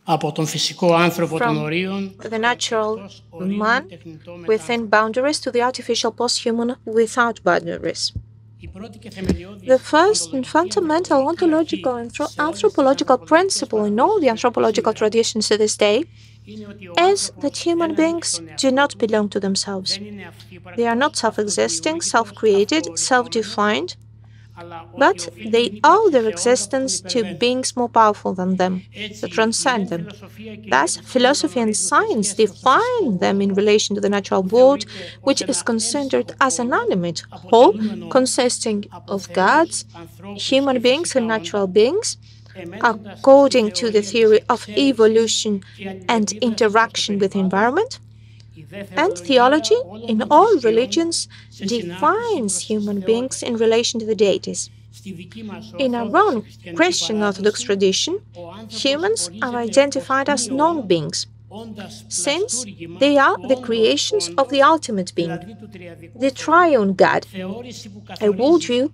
the natural man within boundaries to the artificial posthuman without boundaries. The first and fundamental ontological and anthropological principle in all the anthropological traditions to this day is that human beings do not belong to themselves. They are not self-existing, self-created, self-defined, but they owe their existence to beings more powerful than them, to transcend them. Thus, philosophy and science define them in relation to the natural world, which is considered as an animate whole consisting of gods, human beings, and natural beings, according to the theory of evolution and interaction with the environment. And theology, in all religions, defines human beings in relation to the deities. In our own Christian Orthodox tradition, humans are identified as non-beings, since they are the creations of the ultimate being, the triune God, a worldview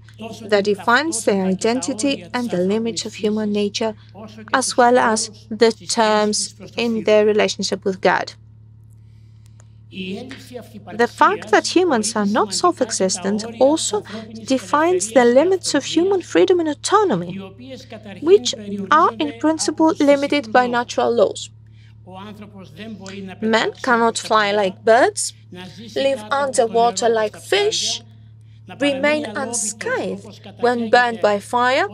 that defines their identity and the limits of human nature, as well as the terms in their relationship with God. The fact that humans are not self-existent also defines the limits of human freedom and autonomy, which are in principle limited by natural laws. Men cannot fly like birds, live underwater like fish, remain unscathed when burned by fire,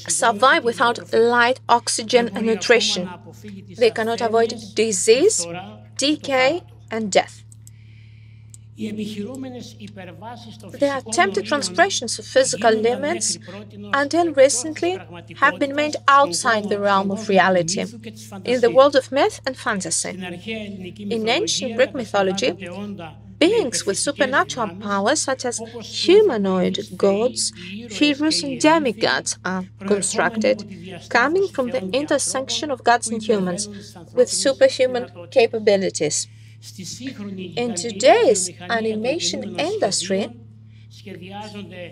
survive without light, oxygen, and nutrition. They cannot avoid disease, decay, and death. The attempted transgressions of physical limits until recently have been made outside the realm of reality, in the world of myth and fantasy. In ancient Greek mythology, beings with supernatural powers such as humanoid gods, heroes, and demigods are constructed, coming from the intersection of gods and humans with superhuman capabilities. In today's animation industry,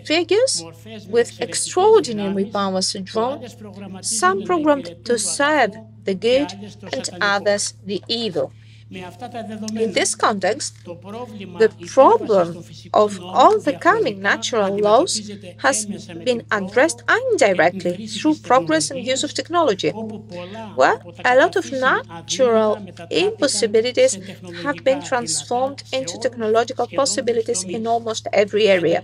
figures with extraordinary powers are drawn, some programmed to serve the good and others the evil. In this context, the problem of overcoming natural laws has been addressed indirectly through progress and use of technology, where a lot of natural impossibilities have been transformed into technological possibilities in almost every area.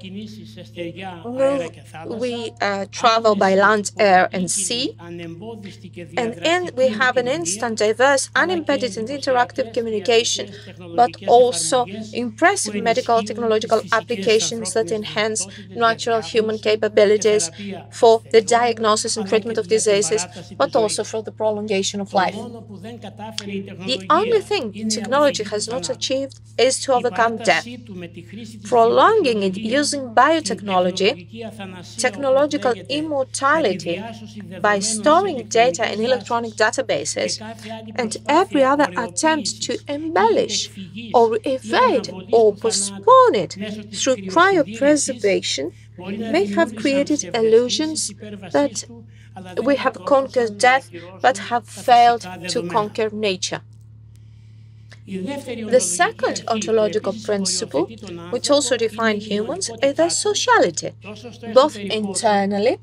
We travel by land, air, and sea, and we have an instant, diverse, unimpeded, and interactive communication, but also impressive medical technological applications that enhance natural human capabilities for the diagnosis and treatment of diseases, but also for the prolongation of life. The only thing technology has not achieved is to overcome death. Prolonging it using biotechnology, technological immortality, by storing data in electronic databases, and every other attempt to embellish or evade or postpone it through cryopreservation may have created illusions that we have conquered death but have failed to conquer nature. The second ontological principle, which also defines humans, is their sociality, both internally,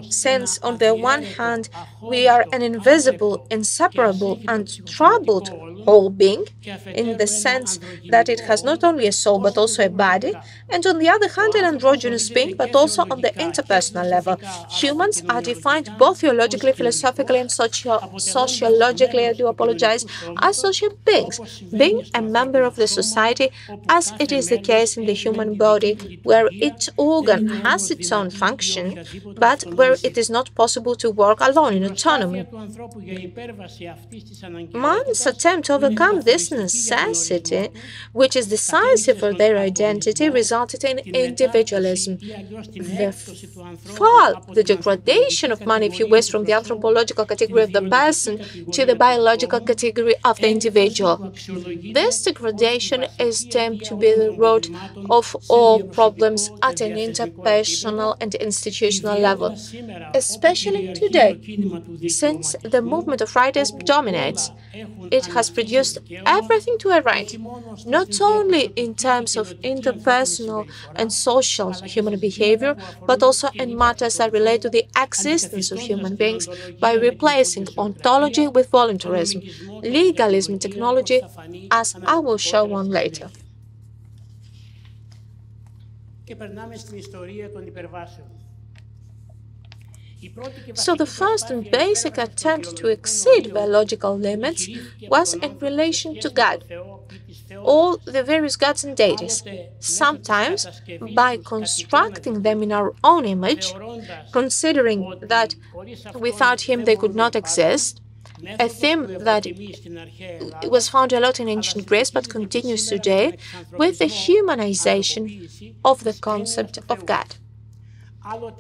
since on the one hand we are an invisible, inseparable, and troubled whole being, in the sense that it has not only a soul but also a body, and on the other hand an androgynous being, but also on the interpersonal level. Humans are defined both theologically, philosophically, and sociologically, I do apologize, as social beings, being a member of the society, as it is the case in the human body, where each organ has its own function, but where it is not possible to work alone in autonomy. Man's attempt to overcome this necessity, which is decisive for their identity, resulted in individualism. The fall, the degradation of man, if you wish, from the anthropological category of the person to the biological category of the individual. This degradation is deemed to be the root of all problems at an interpersonal and institutional level, especially today, since the movement of writers dominates. It has produced everything to a right, not only in terms of interpersonal and social human behavior, but also in matters that relate to the existence of human beings by replacing ontology with voluntarism, legalism, and technology, as I will show on later. So the first and basic attempt to exceed biological limits was in relation to God, all the various gods and deities, sometimes by constructing them in our own image, considering that without him they could not exist, a theme that was found a lot in ancient Greece but continues today, with the humanization of the concept of God.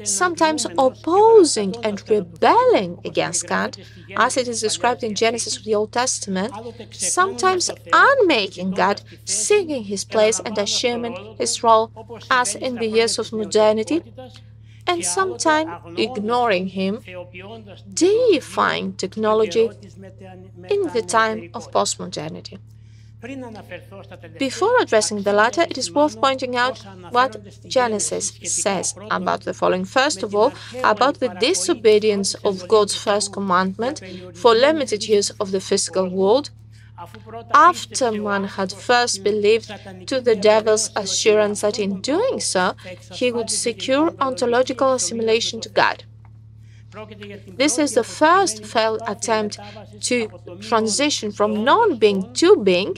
Sometimes opposing and rebelling against God, as it is described in Genesis of the Old Testament, sometimes unmaking God, seeking his place and assuming his role, as in the years of modernity, and sometimes ignoring him, deifying technology in the time of postmodernity. Before addressing the latter, it is worth pointing out what Genesis says about the following. First of all, about the disobedience of God's first commandment for limited use of the physical world, after man had first believed to the devil's assurance that in doing so, he would secure ontological assimilation to God. This is the first failed attempt to transition from non-being to being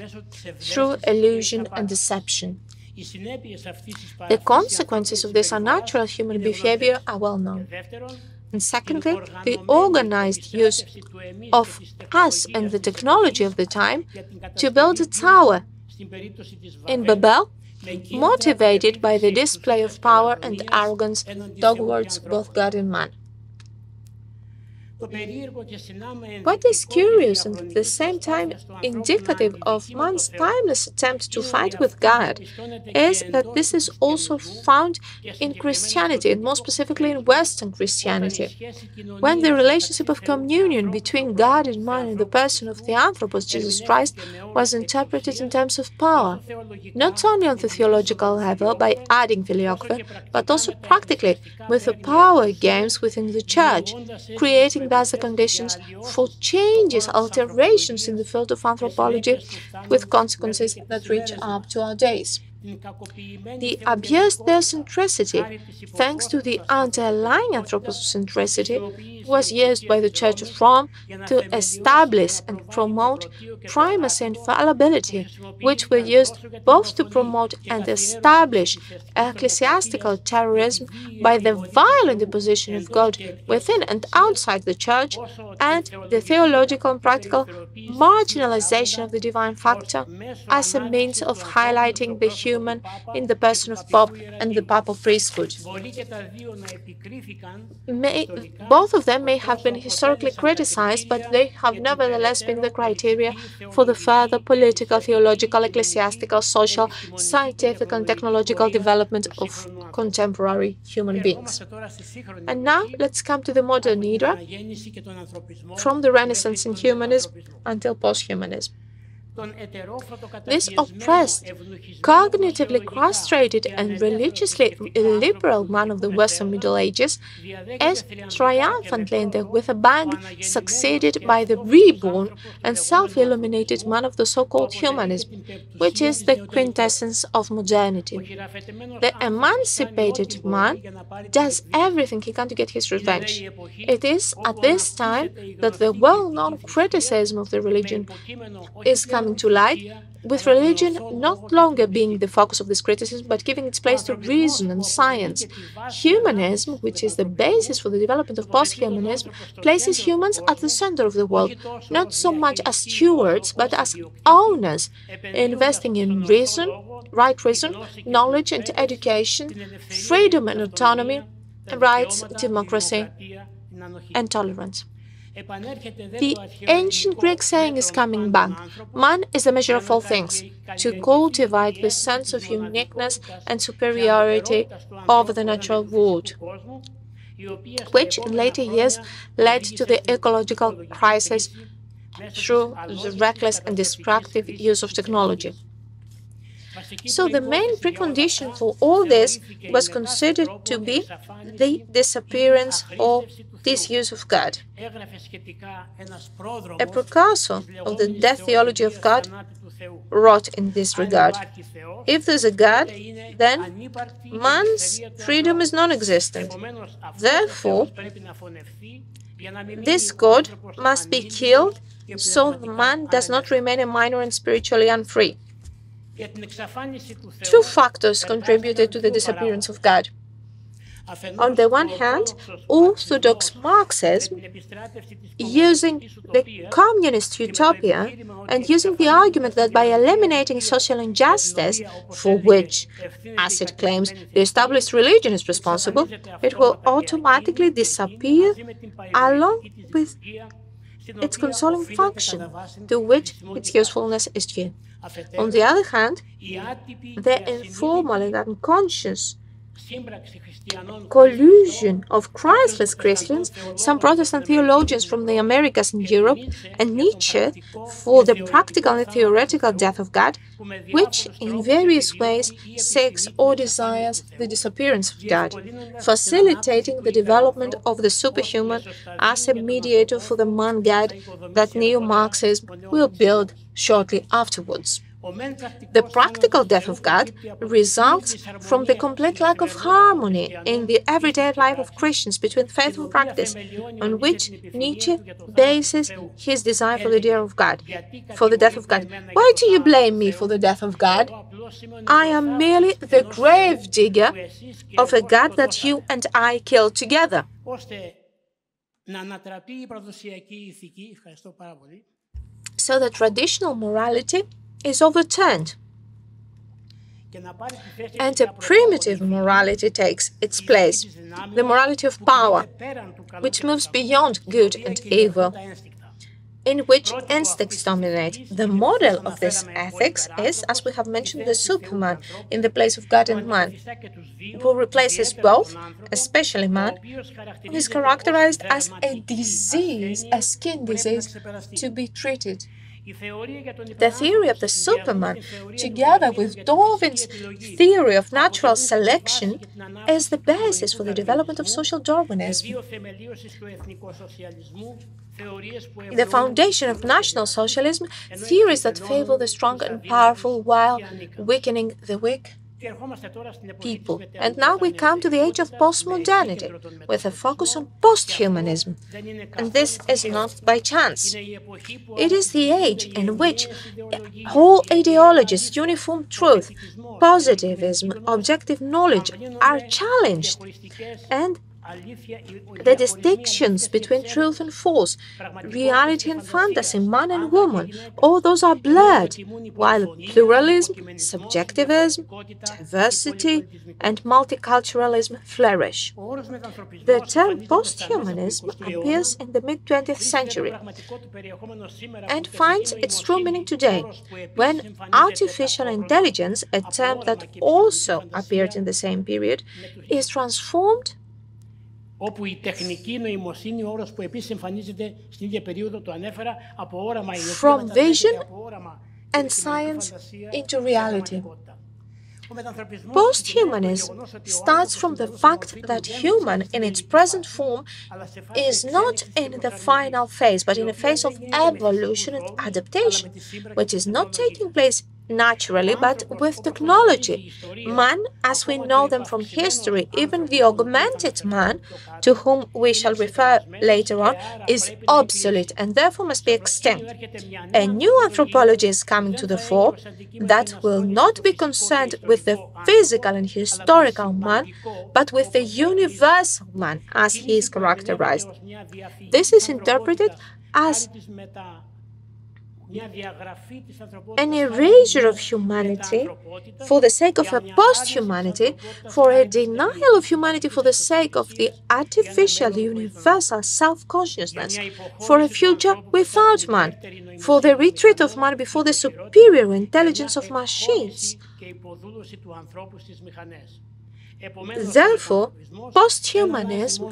through illusion and deception. The consequences of this unnatural human behavior are well known. And secondly, the organized use of us and the technology of the time to build a tower in Babel, motivated by the display of power and arrogance towards both God and man. What is curious and at the same time indicative of man's timeless attempt to fight with God is that this is also found in Christianity, and more specifically in Western Christianity. When the relationship of communion between God and man in the person of the Anthropos, Jesus Christ, was interpreted in terms of power, not only on the theological level by adding filioque, but also practically with the power games within the Church, creating thus the conditions for changes, alterations in the field of anthropology, with consequences that reach up to our days. The abused theocentricity, thanks to the underlying anthropocentricity, was used by the Church of Rome to establish and promote primacy and fallibility, which were used both to promote and establish ecclesiastical terrorism by the violent imposition of God within and outside the Church, and the theological and practical marginalization of the divine factor as a means of highlighting the human in the person of Pope and the papal priesthood. Both of them may have been historically criticized, but they have nevertheless been the criteria for the further political, theological, ecclesiastical, social, scientific, and technological development of contemporary human beings. And now let's come to the modern era, from the Renaissance in humanism until posthumanism. This oppressed, cognitively castrated, and religiously illiberal man of the Western Middle Ages is triumphantly and with a bang succeeded by the reborn and self-illuminated man of the so-called humanism, which is the quintessence of modernity. The emancipated man does everything he can to get his revenge. It is at this time that the well-known criticism of the religion is coming coming to light, with religion not longer being the focus of this criticism, but giving its place to reason and science. Humanism, which is the basis for the development of posthumanism, places humans at the center of the world, not so much as stewards, but as owners, investing in reason, right reason, knowledge and education, freedom and autonomy, rights, democracy, and tolerance. The ancient Greek saying is coming back. Man is the measure of all things, to cultivate the sense of uniqueness and superiority over the natural world, which in later years led to the ecological crisis through the reckless and destructive use of technology. So the main precondition for all this was considered to be the disappearance or disuse of God. A precursor of the death theology of God wrote in this regard: if there's a God, then man's freedom is non-existent. Therefore, this God must be killed so the man does not remain a minor and spiritually unfree. Two factors contributed to the disappearance of God. On the one hand, orthodox Marxism, using the communist utopia and using the argument that by eliminating social injustice, for which, as it claims, the established religion is responsible, it will automatically disappear along with its consoling function, to which its usefulness is due. On the other hand, the informal and unconscious collusion of Christless Christians, some Protestant theologians from the Americas and Europe, and Nietzsche for the practical and theoretical death of God, which in various ways seeks or desires the disappearance of God, facilitating the development of the superhuman as a mediator for the man-God that neo-Marxism will build shortly afterwards. The practical death of God results from the complete lack of harmony in the everyday life of Christians between faith and practice, on which Nietzsche bases his desire for the death of God. Why do you blame me for the death of God? I am merely the grave digger of a God that you and I killed together. So the traditional morality is overturned, and a primitive morality takes its place, the morality of power, which moves beyond good and evil, in which instincts dominate. The model of this ethics is, as we have mentioned, the Superman in the place of God and man, who replaces both, especially man, who is characterized as a disease, a skin disease, to be treated. The theory of the Superman, together with Darwin's theory of natural selection, is the basis for the development of social Darwinism. The foundation of National Socialism, theories that favor the strong and powerful while weakening the weak people. And now we come to the age of postmodernity, with a focus on posthumanism. And this is not by chance. It is the age in which whole ideologies, uniform truth, positivism, objective knowledge are challenged, and the distinctions between truth and false, reality and fantasy, man and woman, all those are blurred, while pluralism, subjectivism, diversity, and multiculturalism flourish. The term posthumanism appears in the mid-20th century and finds its true meaning today, when artificial intelligence, a term that also appeared in the same period, is transformed όπου η τεχνική νοημοσύνη, όρος που επίσης εμφανίζεται στην ίδια περίοδο, το ανέφερα, από όραμα from vision and science into reality. Posthumanism starts from the fact that human in its present form is not in the final phase, but in a phase of evolution and adaptation, which is not taking place naturally, but with technology. Man, as we know them from history, even the augmented man, to whom we shall refer later on, is obsolete and therefore must be extinct. A new anthropology is coming to the fore that will not be concerned with the physical and historical man, but with the universal man as he is characterized. This is interpreted as an erasure of humanity for the sake of a post-humanity, for a denial of humanity for the sake of the artificial universal self-consciousness, for a future without man, for the retreat of man before the superior intelligence of machines. Therefore, posthumanism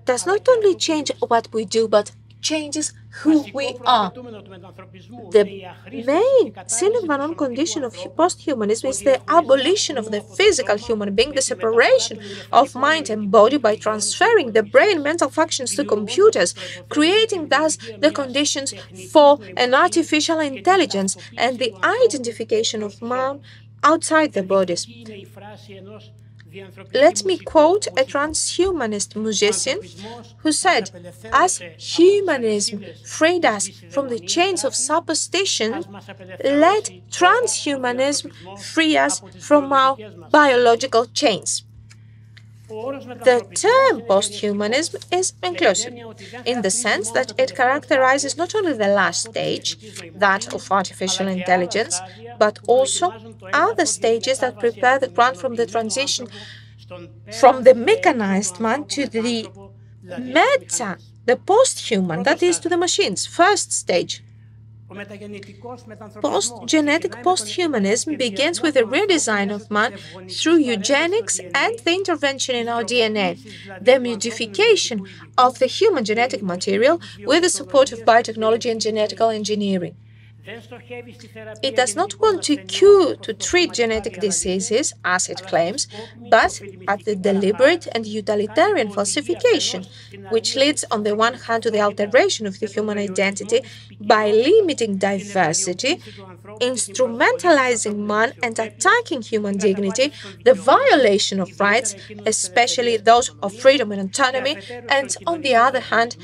does not only change what we do, but changes who we are. The main sine qua non condition of posthumanism is the abolition of the physical human being, the separation of mind and body by transferring the brain mental functions to computers, creating thus the conditions for an artificial intelligence and the identification of man outside the bodies. Let me quote a transhumanist musician who said, "As humanism freed us from the chains of superstition, let transhumanism free us from our biological chains." The term posthumanism is inclusive, in the sense that it characterizes not only the last stage, that of artificial intelligence, but also other stages that prepare the ground from the transition from the mechanized man to the the post-human, that is, to the machines, first stage. Genetic posthumanism begins with the redesign of man through eugenics and the intervention in our DNA, the modification of the human genetic material with the support of biotechnology and genetical engineering. It does not want to cure, to treat genetic diseases, as it claims, but at the deliberate and utilitarian falsification, which leads on the one hand to the alteration of the human identity by limiting diversity, instrumentalizing man and attacking human dignity, the violation of rights, especially those of freedom and autonomy, and on the other hand,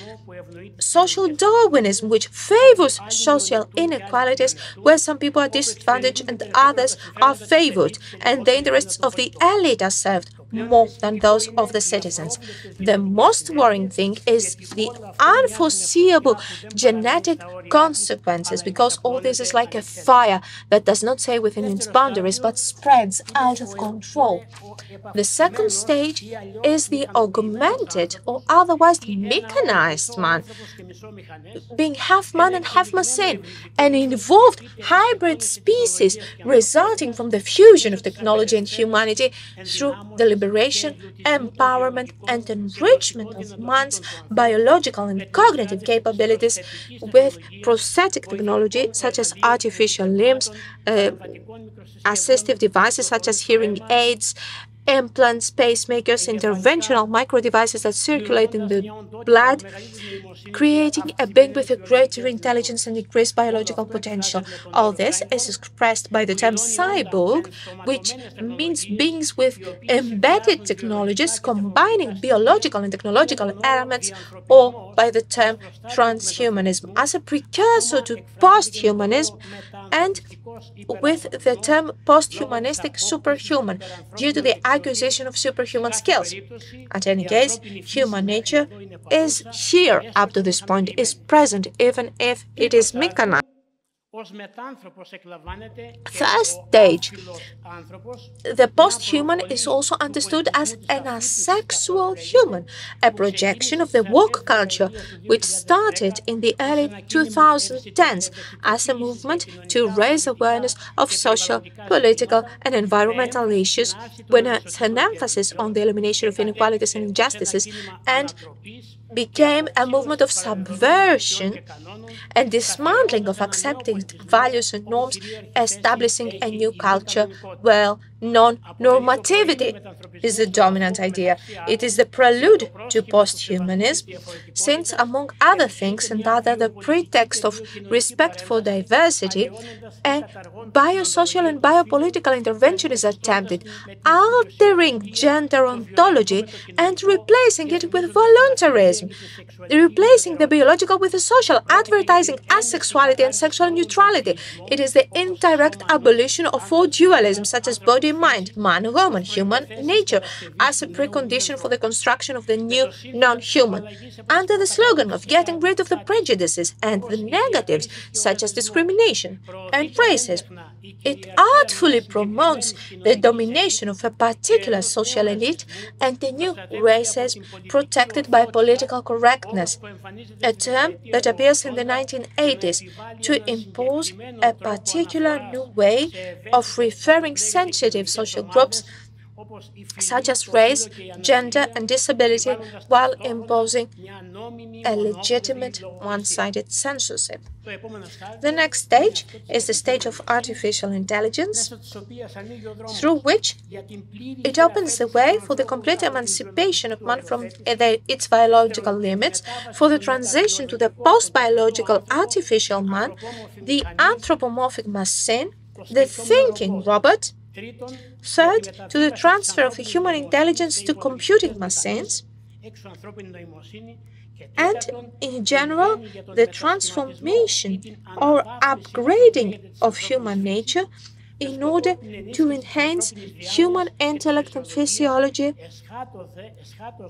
social Darwinism, which favors social inequalities where some people are disadvantaged and others are favored, and the interests of the elite are served more than those of the citizens. The most worrying thing is the unforeseeable genetic consequences, because all this is like a fire that does not stay within its boundaries but spreads out of control. The second stage is the augmented or otherwise mechanized man, being half man and half machine, an involved hybrid species resulting from the fusion of technology and humanity through the liberation, empowerment, and enrichment of man's biological and cognitive capabilities with prosthetic technology such as artificial limbs, assistive devices such as hearing aids, implants, pacemakers, interventional micro-devices that circulate in the blood, creating a being with a greater intelligence and increased biological potential. All this is expressed by the term cyborg, which means beings with embedded technologies combining biological and technological elements, or by the term transhumanism as a precursor to posthumanism, and with the term posthumanistic superhuman due to the acquisition of superhuman skills. At any case, human nature is here up to this point, is present even if it is mechanized. First stage, the post-human is also understood as an asexual human, a projection of the woke culture which started in the early 2010s as a movement to raise awareness of social, political, and environmental issues with an emphasis on the elimination of inequalities and injustices, and became a movement of subversion and dismantling of accepting distinct values and norms, establishing a new culture. Well, non-normativity is the dominant idea. It is the prelude to posthumanism, since, among other things, and under the pretext of respect for diversity, a biosocial and biopolitical intervention is attempted, altering gender ontology and replacing it with voluntarism, replacing the biological with the social, advertising asexuality and sexual neutrality. It is the indirect abolition of all dualisms such as body and mind, man and woman, human nature, as a precondition for the construction of the new non-human, under the slogan of getting rid of the prejudices and the negatives such as discrimination and racism. It artfully promotes the domination of a particular social elite and the new racism protected by political correctness, a term that appears in the 1980s to impose a particular new way of referring sensitive social groups such as race, gender, and disability, while imposing a legitimate one-sided censorship. The next stage is the stage of artificial intelligence, through which it opens the way for the complete emancipation of man from its biological limits, for the transition to the post-biological artificial man, the anthropomorphic machine, the thinking robot. Third, to the transfer of the human intelligence to computing machines, and, in general, the transformation or upgrading of human nature in order to enhance human intellect and physiology,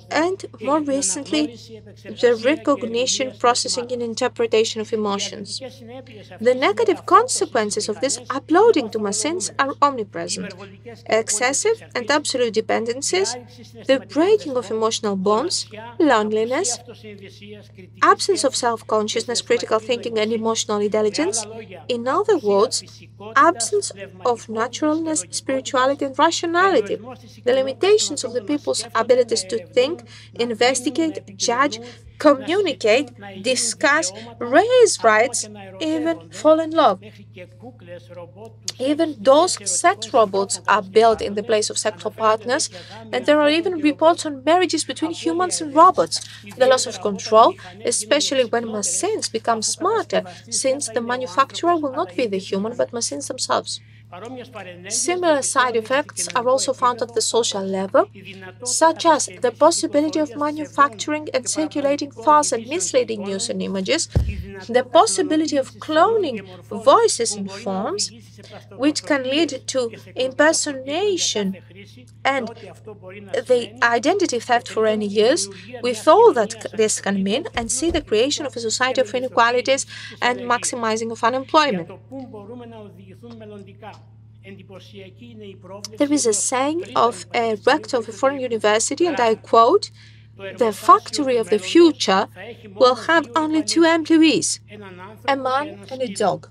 and, more recently, the recognition, processing, and interpretation of emotions. The negative consequences of this uploading to machines are omnipresent. Excessive and absolute dependencies, the breaking of emotional bonds, loneliness, absence of self-consciousness, critical thinking, and emotional intelligence. In other words, absence of naturalness, spirituality, and rationality, the limitations of the people's abilities to think, investigate, judge, communicate, discuss, raise rights, even fall in love. Even those sex robots are built in the place of sexual partners, and there are even reports on marriages between humans and robots. The loss of control, especially when machines become smarter, since the manufacturer will not be the human but machines themselves. Similar side effects are also found at the social level, such as the possibility of manufacturing and circulating false and misleading news and images, the possibility of cloning voices and forms, which can lead to impersonation and the identity theft for any use, with all that this can mean, and see the creation of a society of inequalities and maximizing of unemployment. There is a saying of a rector of a foreign university, and I quote, "The factory of the future will have only two employees, a man and a dog.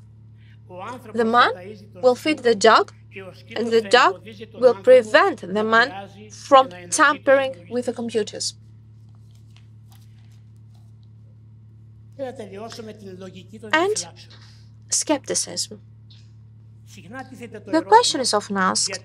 The man will feed the dog, and the dog will prevent the man from tampering with the computers." And skepticism. The question is often asked,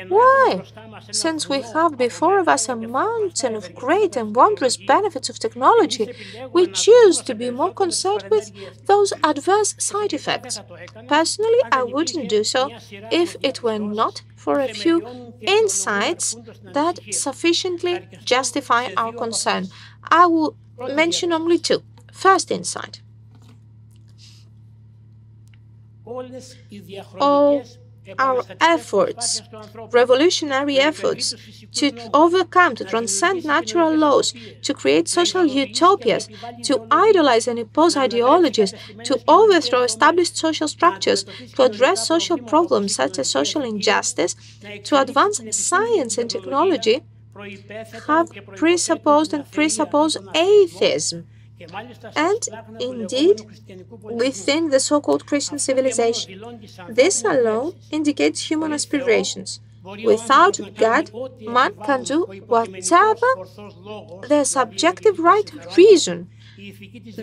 why, since we have before of us a mountain of great and wondrous benefits of technology, we choose to be more concerned with those adverse side effects? Personally, I wouldn't do so if it were not for a few insights that sufficiently justify our concern. I will mention only two. First insight. All our efforts, revolutionary efforts, to overcome, to transcend natural laws, to create social utopias, to idolize and impose ideologies, to overthrow established social structures, to address social problems such as social injustice, to advance science and technology, have presupposed and presuppose atheism. And, indeed, within the so-called Christian civilization. This alone indicates human aspirations. Without God, man can do whatever the subjective right reason,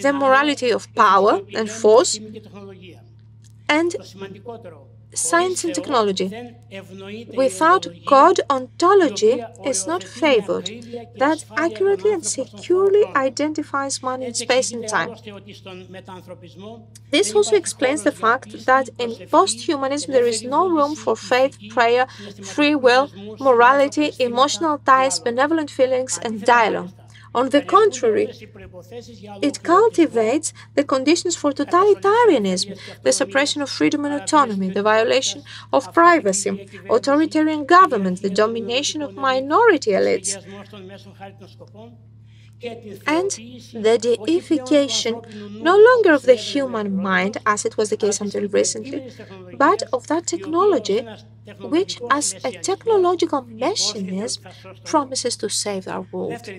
the morality of power and force, and science and technology. Without God, ontology is not favored. That accurately and securely identifies man in space and time. This also explains the fact that in posthumanism there is no room for faith, prayer, free will, morality, emotional ties, benevolent feelings, and dialogue. On the contrary, it cultivates the conditions for totalitarianism, the suppression of freedom and autonomy, the violation of privacy, authoritarian government, the domination of minority elites, and the deification no longer of the human mind, as it was the case until recently, but of that technology which, as a technological mechanism, promises to save our world.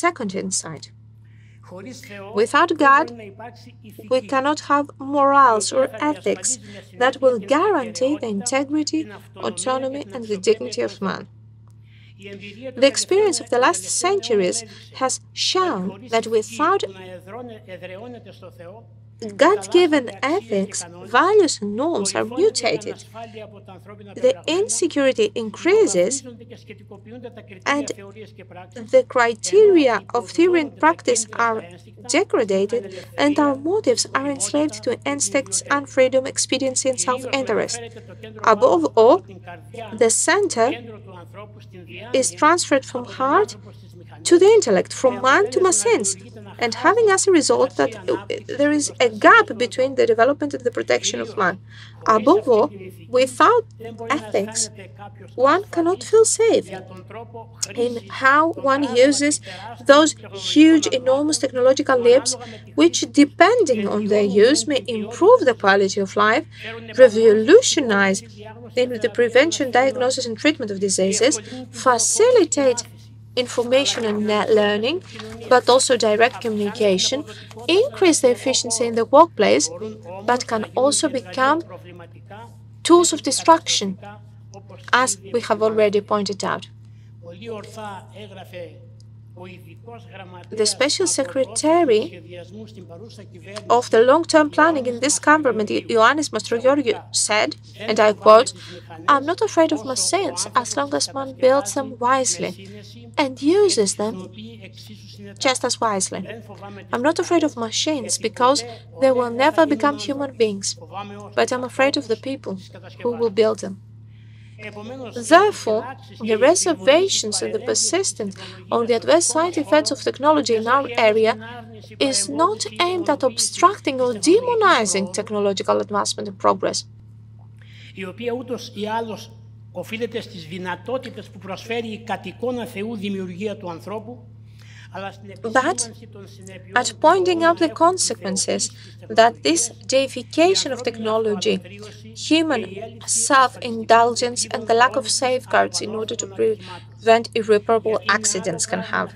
Second insight. Without God, we cannot have morals or ethics that will guarantee the integrity, autonomy, and the dignity of man. The experience of the last centuries has shown that without God-given ethics, values and norms are mutated. The insecurity increases, and the criteria of theory and practice are degraded, and our motives are enslaved to instincts, unfreedom, expediency, and self-interest. Above all, the center is transferred from heart to the intellect, from man to machines, and having as a result that there is a gap between the development and the protection of man. Above all, without ethics, one cannot feel safe in how one uses those huge, enormous technological leaps, which, depending on their use, may improve the quality of life, revolutionize the prevention, diagnosis, and treatment of diseases, facilitate information and learning, but also direct communication, increase the efficiency in the workplace, but can also become tools of destruction, as we have already pointed out. The Special Secretary of the Long-Term Planning in this government, Ioannis Mastrogiorgiou, said, and I quote, "I'm not afraid of machines as long as man builds them wisely and uses them just as wisely. I'm not afraid of machines because they will never become human beings, but I'm afraid of the people who will build them." Therefore, the reservations and the persistence on the adverse side effects of technology in our area is not aimed at obstructing or demonizing technological advancement and progress. Οφείλεται στις δυνατότητες που προσφέρει η κατ' εικόνα Θεού δημιουργία του ανθρώπου, but at pointing out the consequences that this deification of technology, human self-indulgence, and the lack of safeguards in order to prevent irreparable accidents can have.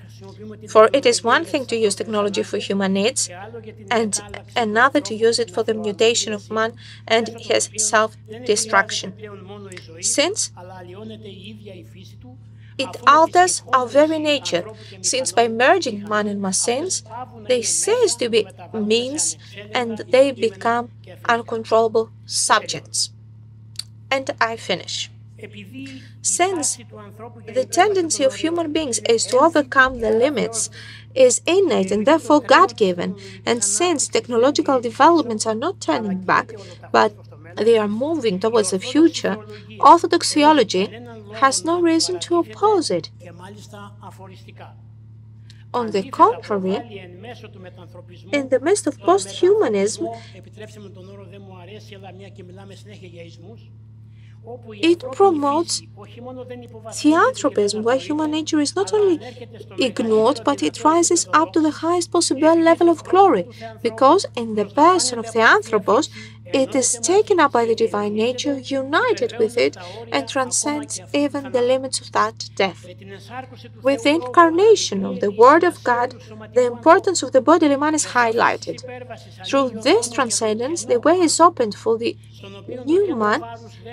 For it is one thing to use technology for human needs, and another to use it for the mutation of man and his self-destruction, since it alters our very nature, since by merging man and machines, they cease to be means and they become uncontrollable subjects. And I finish. Since the tendency of human beings is to overcome the limits is innate and therefore God-given, and since technological developments are not turning back, but they are moving towards the future, Orthodox theology has no reason to oppose it. On the contrary, in the midst of posthumanism, it promotes theanthropism, where human nature is not only ignored, but it rises up to the highest possible level of glory, because in the person of the Anthropos, it is taken up by the divine nature, united with it, and transcends even the limits of that death. With the incarnation of the Word of God, the importance of the bodily man is highlighted. Through this transcendence, the way is opened for the new man,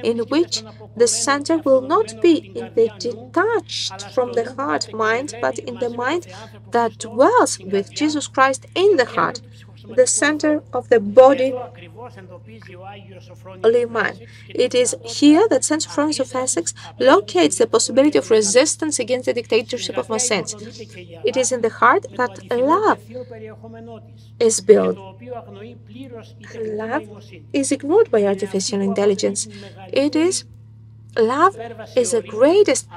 in which the center will not be in the detached from the heart mind, but in the mind that dwells with Jesus Christ in the heart, the center of the body of man. It is here that St. Sophronius of Essex locates the possibility of resistance against the dictatorship of Massens. It is in the heart that love is built. Love is ignored by artificial intelligence. Love is the greatest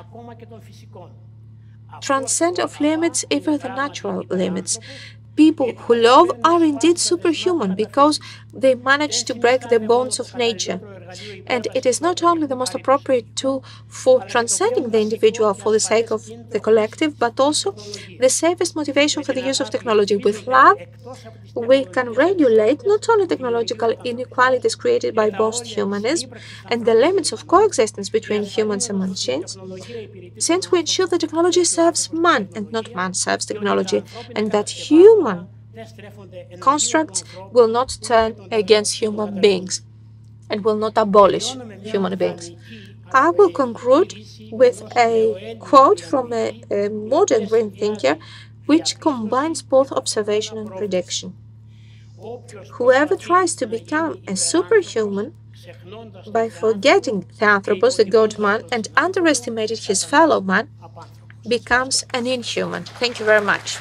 transcend of limits, even the natural limits. People who love are indeed superhuman because they manage to break the bonds of nature. And it is not only the most appropriate tool for transcending the individual for the sake of the collective, but also the safest motivation for the use of technology. With love, we can regulate not only technological inequalities created by posthumanism and the limits of coexistence between humans and machines, since we ensure that technology serves man and not man serves technology, and that human constructs will not turn against human beings and will not abolish human beings. I will conclude with a quote from a modern green thinker which combines both observation and prediction. Whoever tries to become a superhuman by forgetting the anthropos, the God-man, and underestimating his fellow man, becomes an inhuman. Thank you very much.